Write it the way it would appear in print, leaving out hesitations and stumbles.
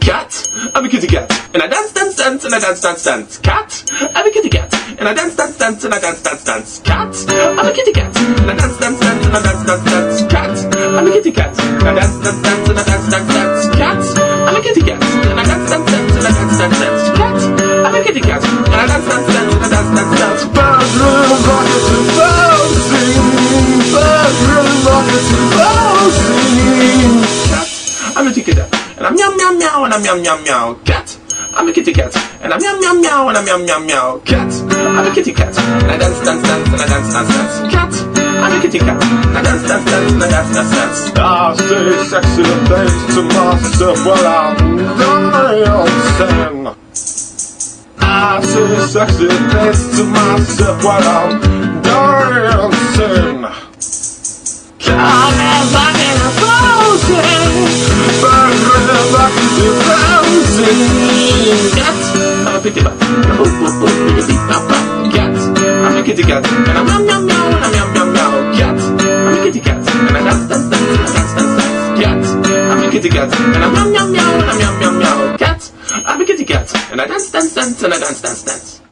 Cat, I'm a kitty cat, and I dance, dance, dance, and I dance, dance, dance. Cat, I'm a kitty cat, and I dance, dance, dance, and I dance, dance, dance. Cat, I'm a kitty cat, and I dance, dance, dance, and I dance, dance, dance. Cat, I'm a kitty cat, and I dance, dance, dance, and I dance, dance, dance. Cat, I'm a kitty cat, and I dance, dance, dance, and I dance, dance, dance. Cat, I'm a kitty cat, and I dance, dance, dance, and I dance, dance, dance. Bird little rockets and bouncing, bird little rockets and bouncing. Cat, I'm a kitty cat, and I'm meow meow meow, and I'm meow meow meow. Cat, I'm a kitty cat, and I'm meow meow meow, and I'm meow meow meow. Cat, I'm a kitty cat, and I dance, dance, dance, and I dance, dance, dance. Cat, I'm a kitty cat, and I dance, dance, dance, and I dance, dance, dance. I say sexy things to myself while I'm dancing. I say sexy things to myself while I'm dancing. Come and back in the closing, burn the back to the bouncing. Cat, I'm a kitty cat, cat, I'm a kitty cat, and I'm meow meow meow, and I'm meow meow meow. Cat, I'm a kitty cat, and I dance dance dance, and I dance dance dance. Cat, I'm a kitty cat, and I'm meow meow meow, and I'm meow meow meow. Cat, I'm a kitty cat, and I dance dance dance, and I dance dance dance.